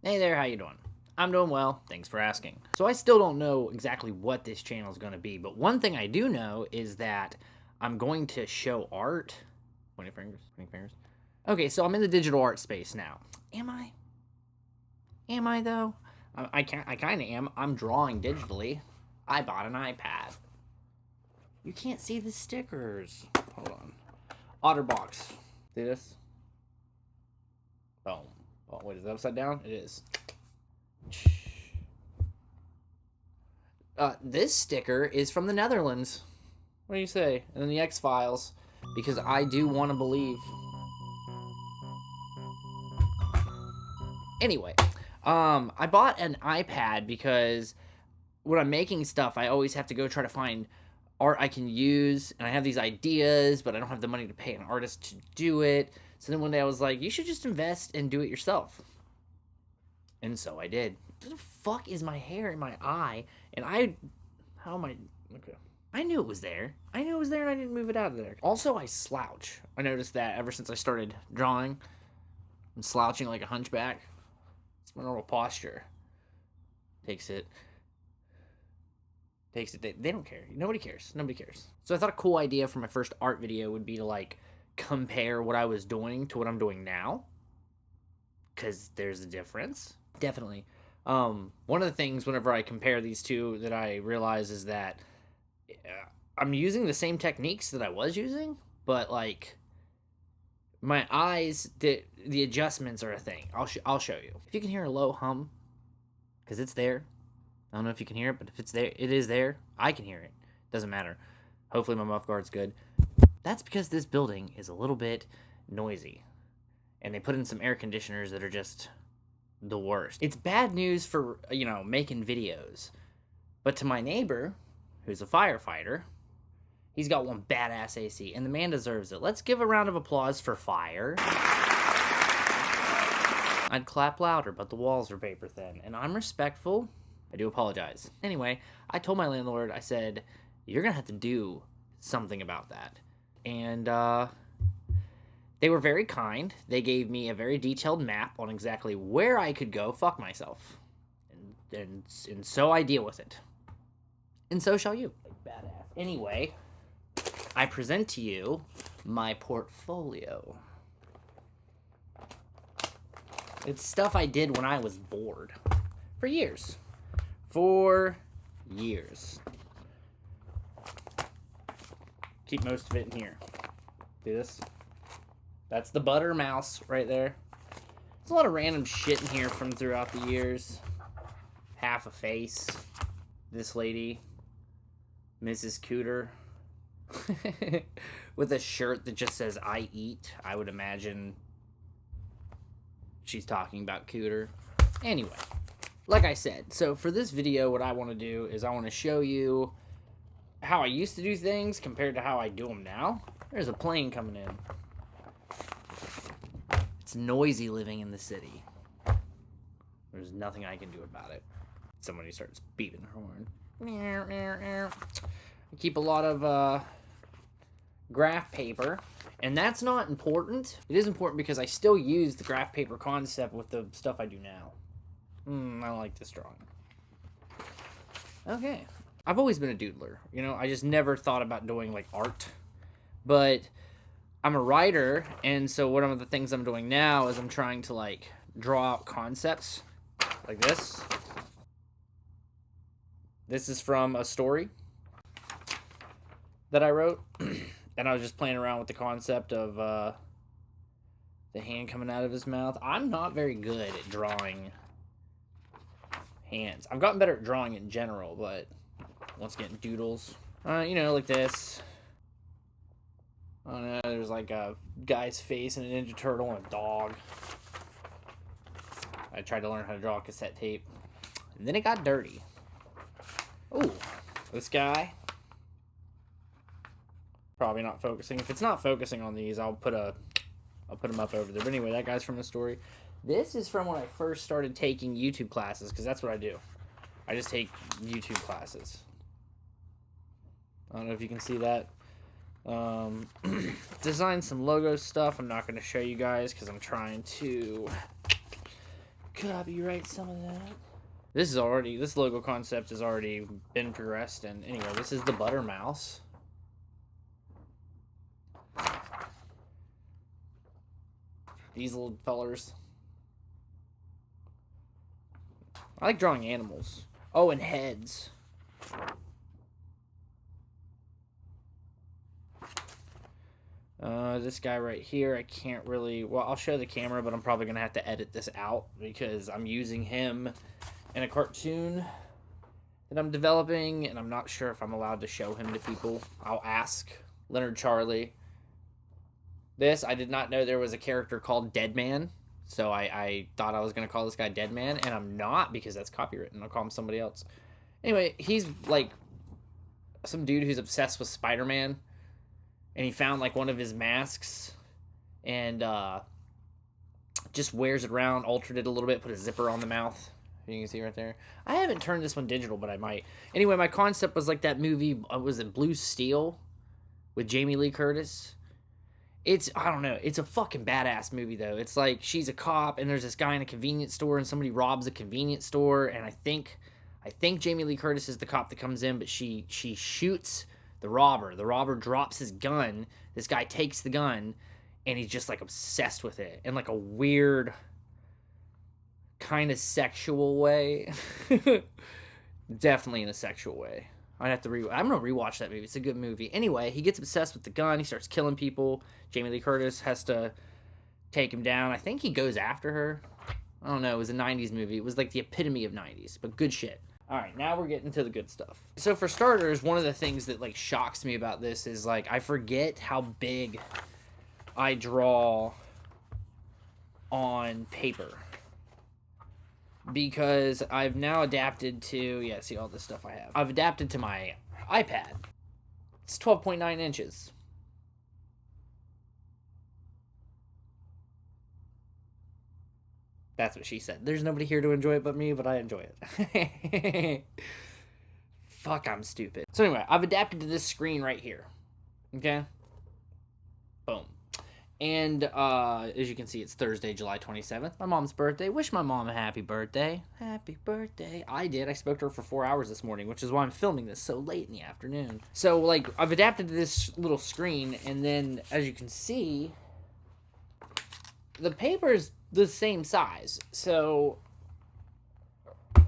Hey there, how you doing? I'm doing well, thanks for asking. So I still don't know exactly what this channel is going to be, but one thing I do know is that I'm going to show art. 20 fingers, 20 fingers. Okay, so I'm in the digital art space now. Am I? Am I though? I kind of am. I'm drawing digitally. I bought an iPad. You can't see the stickers. Hold on. Otterbox. See this? Boom. Oh, wait, is that upside down? It is. This sticker is from the Netherlands. What do you say? And then the X-Files, because I do want to believe. Anyway, I bought an iPad because when I'm making stuff, I always have to go try to find art I can use, and I have these ideas, but I don't have the money to pay an artist to do it. So then one day I was like, you should just invest and do it yourself. And so I did. What the fuck is my hair in my eye? And how am I, okay. I knew it was there. I knew it was there and I didn't move it out of there. Also, I slouch. I noticed that ever since I started drawing. I'm slouching like a hunchback. It's my normal posture. Takes it. They don't care. Nobody cares. Nobody cares. So I thought a cool idea for my first art video would be to like compare what I was doing to what I'm doing now. Because there's a difference. Definitely. One of the things whenever I compare these two that I realize is that I'm using the same techniques that I was using, but like my eyes, the adjustments are a thing. I'll show you. If you can hear a low hum, because it's there. I don't know if you can hear it, but if it's there, it is there. I can hear it. Doesn't matter. Hopefully my muff guard's good. That's because this building is a little bit noisy. And they put in some air conditioners that are just the worst. It's bad news for, making videos. But to my neighbor, who's a firefighter, he's got one badass AC, and the man deserves it. Let's give a round of applause for fire. I'd clap louder, but the walls are paper thin, and I'm respectful. I do apologize. Anyway, I told my landlord, I said, you're gonna have to do something about that. And, they were very kind. They gave me a very detailed map on exactly where I could go fuck myself. And so I deal with it. And so shall you. Badass. Anyway, I present to you my portfolio. It's stuff I did when I was bored. For years. Keep most of it in here. See this? That's the butter mouse right there. There's a lot of random shit in here from throughout the years. Half a face. This lady. Mrs. Cooter. With a shirt that just says, I eat. I would imagine she's talking about Cooter. Anyway. Like I said, so for this video, what I want to do is I want to show you how I used to do things compared to how I do them now. There's a plane coming in. It's noisy living in the city. There's nothing I can do about it. Somebody starts beeping their horn. I keep a lot of graph paper, and that's not important. It is important because I still use the graph paper concept with the stuff I do now. I like this drawing. Okay. I've always been a doodler. I just never thought about doing, like, art. But I'm a writer, and so one of the things I'm doing now is I'm trying to, like, draw out concepts like this. This is from a story that I wrote. And I was just playing around with the concept of the hand coming out of his mouth. I'm not very good at drawing hands. I've gotten better at drawing in general, but once again, doodles. Like this. Oh no, there's like a guy's face and a Ninja Turtle and a dog. I tried to learn how to draw cassette tape. And then it got dirty. Ooh, this guy. Probably not focusing. If it's not focusing on these, I'll put them up over there. But anyway, that guy's from the story. This is from when I first started taking YouTube classes, because that's what I do. I just take YouTube classes. I don't know if you can see that. Designed some logo stuff. I'm not going to show you guys because I'm trying to copyright some of that. This logo concept has already been progressed, and anyway, this is the butter mouse. These little fellers. I like drawing animals. Oh, and heads. This guy right here, I can't really... Well, I'll show the camera, but I'm probably going to have to edit this out because I'm using him in a cartoon that I'm developing, and I'm not sure if I'm allowed to show him to people. I'll ask Leonard Charlie. This, I did not know there was a character called Deadman, so I thought I was going to call this guy Deadman, and I'm not because that's copywritten. I'll call him somebody else. Anyway, he's like some dude who's obsessed with Spider-Man, and he found like one of his masks and just wears it around, altered it a little bit, put a zipper on the mouth. You can see right there. I haven't turned this one digital, but I might. Anyway, my concept was like that movie, was it Blue Steel with Jamie Lee Curtis? I don't know. It's a fucking badass movie, though. It's like she's a cop, and there's this guy in a convenience store, and somebody robs a convenience store, and I think Jamie Lee Curtis is the cop that comes in, but she shoots the robber. The robber drops his gun. This guy takes the gun, and he's just, like, obsessed with it in, like, a weird kind of sexual way. Definitely in a sexual way. I'm going to rewatch that movie. It's a good movie. Anyway, he gets obsessed with the gun. He starts killing people. Jamie Lee Curtis has to take him down. I think he goes after her. I don't know. It was a 90s movie. It was like the epitome of 90s, but good shit. All right, now we're getting to the good stuff. So for starters, one of the things that like shocks me about this is like I forget how big I draw on paper. Because I've now adapted to, see all this stuff I have. I've adapted to my iPad. It's 12.9 inches. That's what she said. There's nobody here to enjoy it but me, but I enjoy it. Fuck, I'm stupid. So anyway, I've adapted to this screen right here. Okay? Boom. And as you can see, it's Thursday, July 27th. My mom's birthday. Wish my mom a happy birthday. Happy birthday. I did. I spoke to her for 4 hours this morning, which is why I'm filming this so late in the afternoon. So, like, I've adapted to this little screen, and then, as you can see, the paper's the same size. So,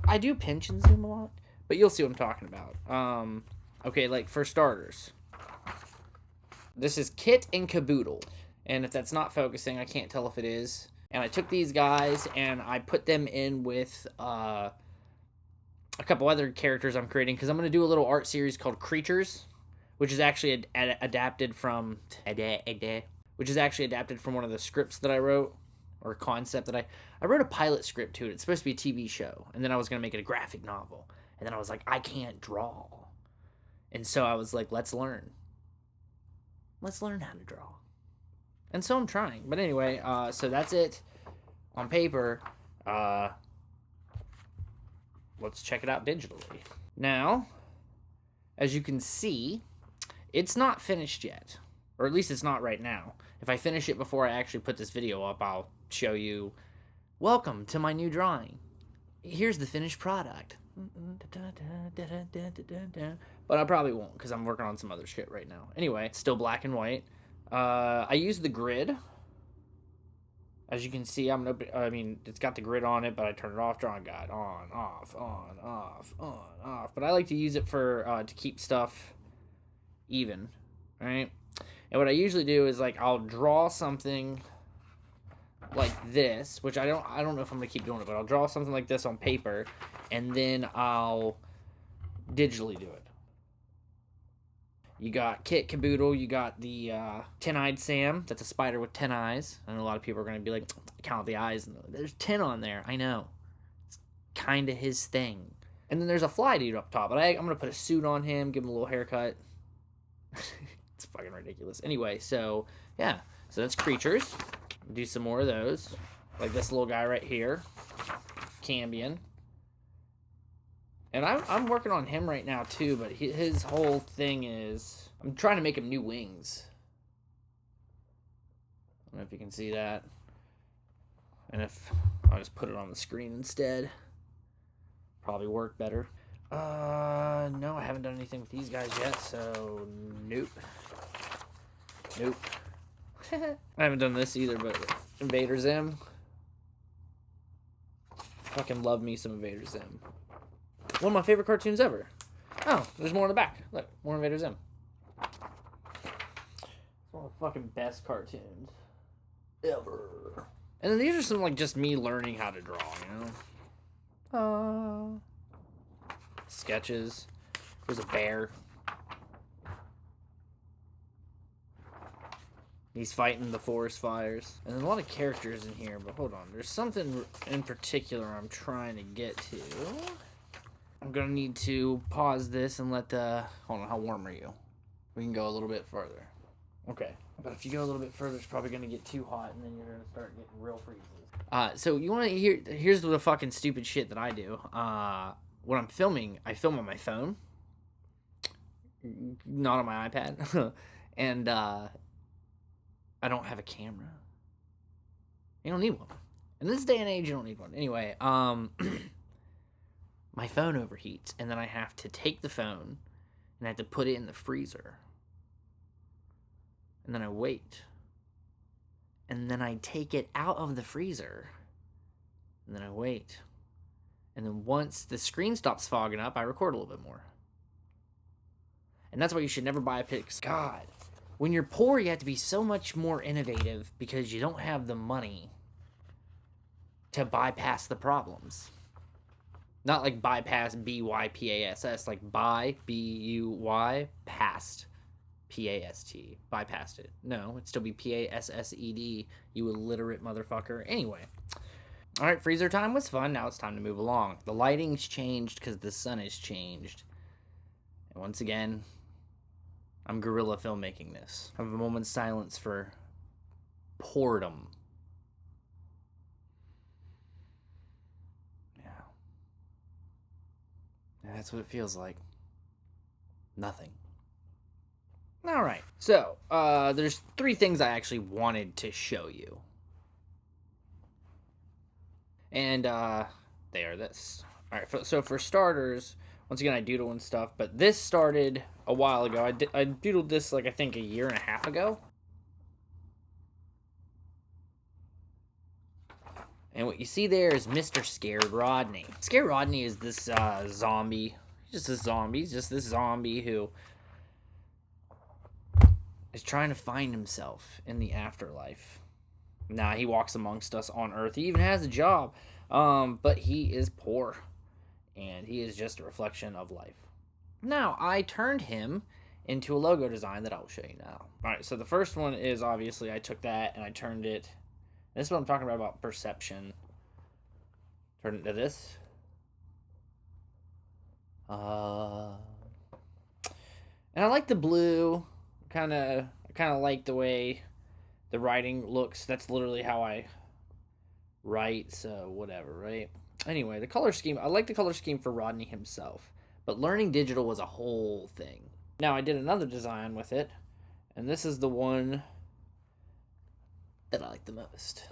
I do pinch and zoom a lot, but you'll see what I'm talking about. Okay, like, for starters, this is Kit and Caboodle. And if that's not focusing, I can't tell if it is. And I took these guys and I put them in with a couple other characters I'm creating because I'm going to do a little art series called Creatures, which is actually adapted from one of the scripts that I wrote, or concept that I wrote a pilot script to it. It's supposed to be a TV show, and then I was going to make it a graphic novel. And then I was like, I can't draw. And so I was like, let's learn. Let's learn how to draw. And so I'm trying. But anyway, so that's it on paper. Let's check it out digitally. Now, as you can see, it's not finished yet. Or at least it's not right now. If I finish it before I actually put this video up, I'll show you, welcome to my new drawing. Here's the finished product. But I probably won't because I'm working on some other shit right now. Anyway, it's still black and white. I use the grid. As you can see, it's got the grid on it, but I turn it off, drawing guide, on, off, on, off, on, off. But I like to use it for, to keep stuff even, right? And what I usually do is, like, I'll draw something like this, which I don't know if I'm going to keep doing it, but I'll draw something like this on paper, and then I'll digitally do it. You got Kit Caboodle, you got the 10-eyed Sam. That's a spider with 10 eyes. I know a lot of people are going to be like, count the eyes. There's 10 on there. I know. It's kind of his thing. And then there's a fly dude up top. But I'm going to put a suit on him, give him a little haircut. It's fucking ridiculous. Anyway, so, yeah. So that's Creatures. Do some more of those. Like this little guy right here. Cambion. And I'm working on him right now, too, but his whole thing is... I'm trying to make him new wings. I don't know if you can see that. And if I'll just put it on the screen instead. Probably work better. No, I haven't done anything with these guys yet, so nope. Nope. I haven't done this either, but Invader Zim. Fucking love me some Invader Zim. One of my favorite cartoons ever. Oh, there's more in the back. Look, more Invader Zim. It's one of the fucking best cartoons ever. And then these are some, like, just me learning how to draw, you know? Sketches. There's a bear. He's fighting the forest fires. And there's a lot of characters in here, but hold on. There's something in particular I'm trying to get to. I'm gonna need to pause this and let the... Hold on, how warm are you? We can go a little bit further. Okay. But if you go a little bit further, it's probably gonna get too hot, and then you're gonna start getting real freezes. So you wanna hear... Here's the fucking stupid shit that I do. When I'm filming, I film on my phone. Not on my iPad. And, I don't have a camera. You don't need one. In this day and age, you don't need one. Anyway, my phone overheats, and then I have to take the phone, and I have to put it in the freezer. And then I wait. And then I take it out of the freezer. And then I wait. And then once the screen stops fogging up, I record a little bit more. And that's why you should never buy a Pix. God. When you're poor, you have to be so much more innovative because you don't have the money to bypass the problems. Not like bypass, B-Y-P-A-S-S, like buy, B-U-Y, past, P-A-S-T, bypassed it. No, it'd still be P-A-S-S-E-D, you illiterate motherfucker. Anyway. Alright, freezer time was fun, now it's time to move along. The lighting's changed because the sun has changed. And once again... I'm guerrilla filmmaking this. I have a moment's silence for boredom. Yeah. That's what it feels like. Nothing. Alright, so, there's 3 things I actually wanted to show you. And, they are this. Alright, so for starters... Once again, I doodle and stuff, but this started a while ago. I doodled this, like, I think a year and a half ago. And what you see there is Mr. Scared Rodney. Scared Rodney is this zombie. He's just a zombie. He's just this zombie who is trying to find himself in the afterlife. Now, he walks amongst us on Earth. He even has a job, but he is poor. And he is just a reflection of life. Now, I turned him into a logo design that I will show you now. Alright, so the first one is obviously I took that and I turned it. This is what I'm talking about perception. Turn it to this. And I like the blue. I kind of like the way the writing looks. That's literally how I write, so whatever, right? Anyway, the color scheme, I like the color scheme for Rodney himself, but learning digital was a whole thing. Now, I did another design with it, and this is the one that I like the most.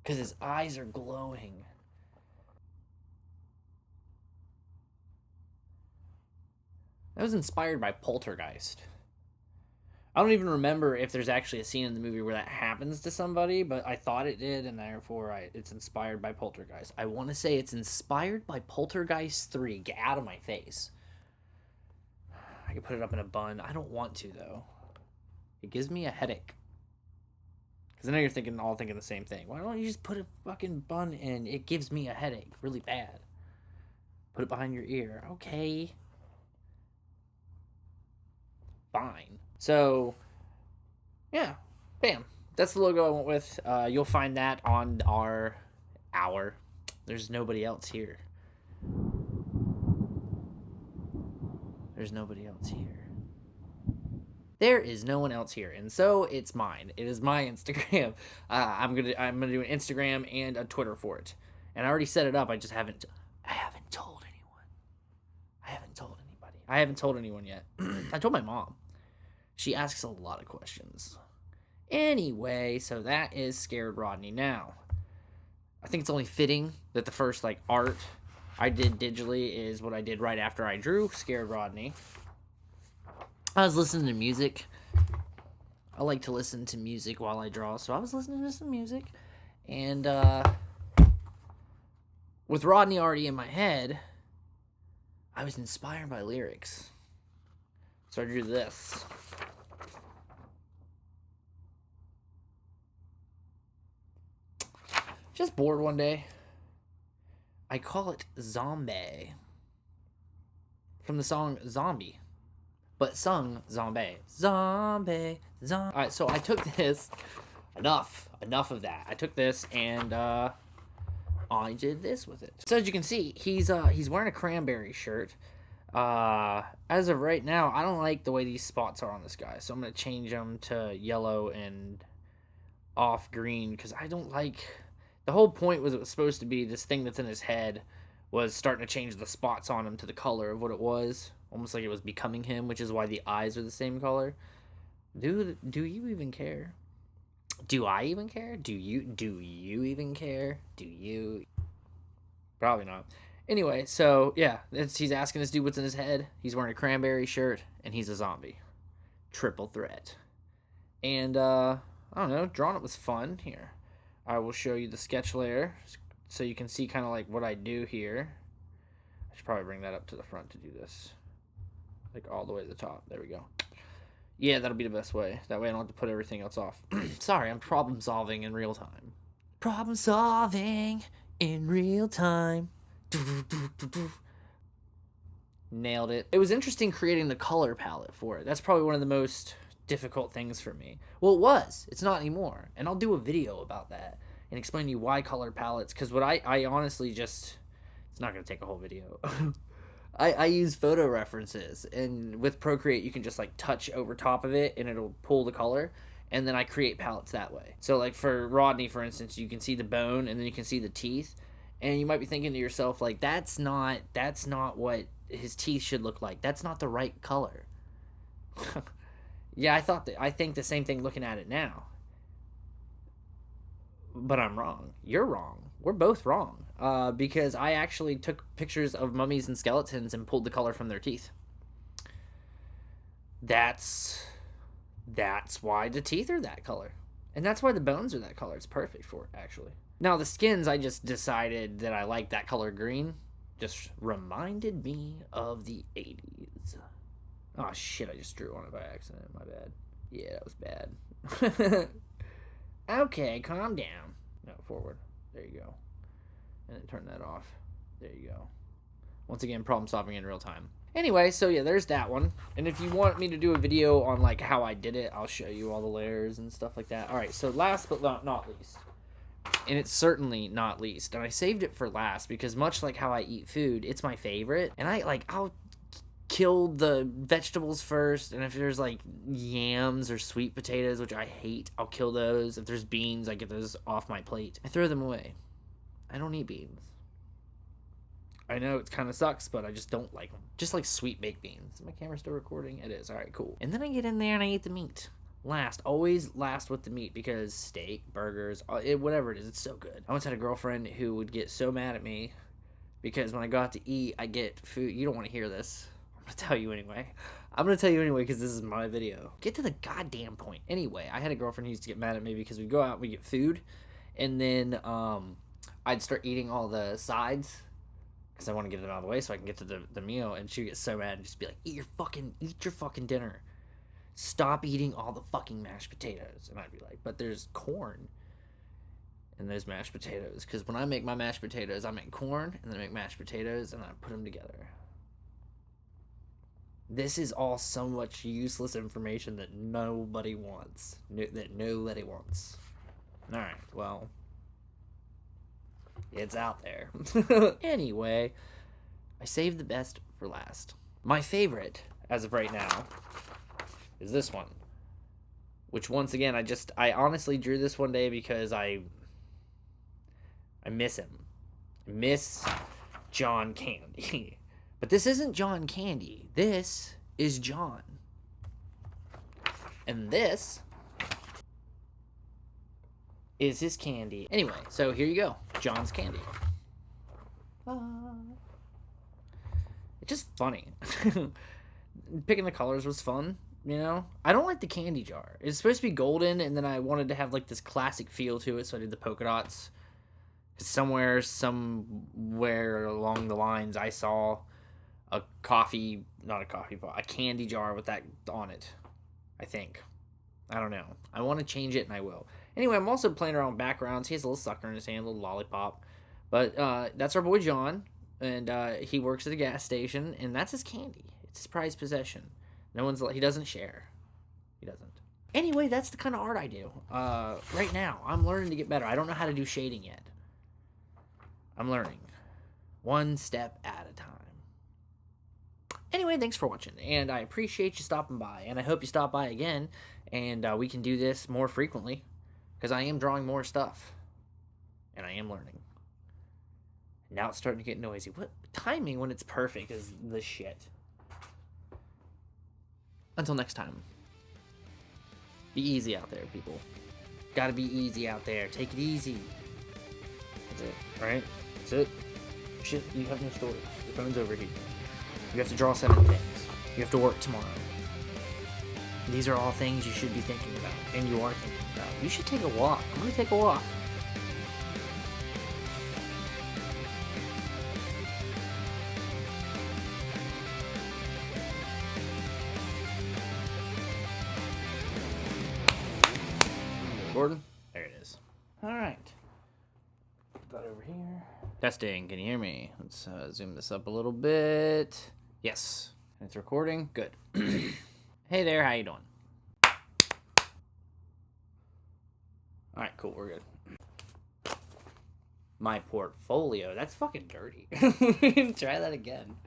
Because his eyes are glowing. That was inspired by Poltergeist. I don't even remember if there's actually a scene in the movie where that happens to somebody, but I thought it did, and therefore it's inspired by Poltergeist. I want to say it's inspired by Poltergeist 3. Get out of my face. I could put it up in a bun. I don't want to, though. It gives me a headache. Because I know you're all thinking the same thing. Why don't you just put a fucking bun in? It gives me a headache really bad. Put it behind your ear. Okay. Fine. So, yeah, bam. That's the logo I went with. You'll find that on our. There's nobody else here. There's nobody else here. There is no one else here, and so it's mine. It is my Instagram. I'm gonna do an Instagram and a Twitter for it, and I already set it up. I haven't told anyone. I haven't told anybody. I haven't told anyone yet. I told my mom. She asks a lot of questions. Anyway, so that is Scared Rodney. Now, I think it's only fitting that the first like art I did digitally is what I did right after I drew Scared Rodney. I was listening to music. I like to listen to music while I draw, so I was listening to some music. And with Rodney already in my head, I was inspired by lyrics. So I drew this. Just bored one day. I call it Zombie. From the song Zombie. But sung Zombie. Zombie. Alright, so I took this. Enough of that. I took this and I did this with it. So as you can see, he's wearing a cranberry shirt. As of right now, I don't like the way these spots are on this guy. So I'm going to change them to yellow and off green because I don't like... The whole point was it was supposed to be this thing that's in his head was starting to change the spots on him to the color of what it was. Almost like it was becoming him, which is why the eyes are the same color. Dude, do you even care? Do I even care? Do you even care? Do you? Probably not. Anyway, so yeah, he's asking this dude what's in his head. He's wearing a cranberry shirt, and he's a zombie. Triple threat. And, I don't know, drawing it was fun. Here, I will show you the sketch layer so you can see kind of like what I do here. I should probably bring that up to the front to do this. Like all the way to the top. There we go. Yeah, that'll be the best way. That way I don't have to put everything else off. Sorry, I'm problem solving in real time. Problem solving in real time. Nailed it. It was interesting creating the color palette for it. That's probably one of the most difficult things for me. Well, it was. It's not anymore. And I'll do a video about that and explain to you why color palettes. Because what I honestly just... It's not going to take a whole video. I use photo references, and with Procreate you can just like touch over top of it and it'll pull the color, and then I create palettes that way. So like for Rodney, for instance, you can see the bone and then you can see the teeth, and you might be thinking to yourself like that's not what his teeth should look like. That's not the right color. Yeah, I think the same thing looking at it now. But I'm wrong. You're wrong. We're both wrong. Because I actually took pictures of mummies and skeletons and pulled the color from their teeth. That's why the teeth are that color. And that's why the bones are that color. It's perfect for it, actually. Now, the skins, I just decided that I like that color green. Just reminded me of the 80s. Oh, shit, I just drew on it by accident. My bad. Yeah, that was bad. Okay, calm down. No, forward. There you go. And then turn that off. There you go. Once again, problem solving in real time. Anyway, so yeah, there's that one. And if you want me to do a video on like how I did it, I'll show you all the layers and stuff like that. Alright, so last but not least. And it's certainly not least. And I saved it for last because much like how I eat food, it's my favorite. And I'll kill the vegetables first, and if there's like yams or sweet potatoes, which I hate, I'll kill those. If there's beans, I get those off my plate. I throw them away. I don't eat beans. I know it kind of sucks, but I just don't like them. Just like sweet baked beans. Is my camera still recording? It is. Alright, cool. And then I get in there and I eat the meat. Last. Always last with the meat, because steak, burgers, whatever it is, it's so good. I once had a girlfriend who would get so mad at me because when I go out to eat, I get food. You don't want to hear this. I'm going to tell you anyway. I'm going to tell you anyway because this is my video. Get to the goddamn point. Anyway, I had a girlfriend who used to get mad at me because we go out and we get food, and then I'd start eating all the sides because I want to get them out of the way so I can get to the meal, and she'd get so mad and just be like, eat your fucking dinner. Stop eating all the fucking mashed potatoes. And I'd be like, but there's corn in those mashed potatoes, because when I make my mashed potatoes, I make corn and then I make mashed potatoes and I put them together. This is all so much useless information that nobody wants. Alright, well, it's out there. Anyway, I saved the best for last. My favorite, as of right now, is this one. Which, once again, I honestly drew this one day because I miss him. I miss John Candy. But this isn't John Candy. This is John. And this is his candy. Anyway, so here you go. John's candy. It's just funny. Picking the colors was fun, you know? I don't like the candy jar. It's supposed to be golden, and then I wanted to have, like, this classic feel to it, so I did the polka dots. Somewhere along the lines, I saw a candy jar with that on it, I think. I don't know. I want to change it, and I will. Anyway, I'm also playing around with backgrounds. He has a little sucker in his hand, a little lollipop. But that's our boy John, and he works at a gas station, and that's his candy. It's his prized possession. He doesn't share. He doesn't. Anyway, that's the kind of art I do. Right now, I'm learning to get better. I don't know how to do shading yet. I'm learning. One step at a time. Anyway, thanks for watching, and I appreciate you stopping by, and I hope you stop by again, and we can do this more frequently, because I am drawing more stuff, and I am learning. Now it's starting to get noisy. What timing when it's perfect is the shit. Until next time, be easy out there, people. Gotta be easy out there. Take it easy. That's it, right? That's it. Shit, you have no storage. Your phone's over here. You have to draw 7 things. You have to work tomorrow. These are all things you should be thinking about, and you are thinking about. You should take a walk. I'm gonna take a walk. Gordon? There it is. Alright. Put that over here. Testing, can you hear me? Let's zoom this up a little bit. Yes. It's recording. Good. Hey there, how you doing? Alright, cool, we're good. My portfolio. That's fucking dirty. We can try that again.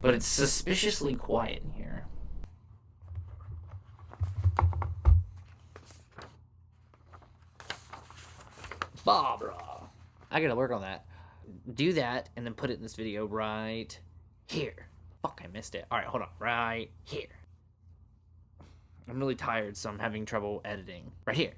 But it's suspiciously quiet in here. Barbara. I gotta work on that. Do that, and then put it in this video right here. Fuck, I missed it. Alright, hold on. Right here. I'm really tired, so I'm having trouble editing. Right here.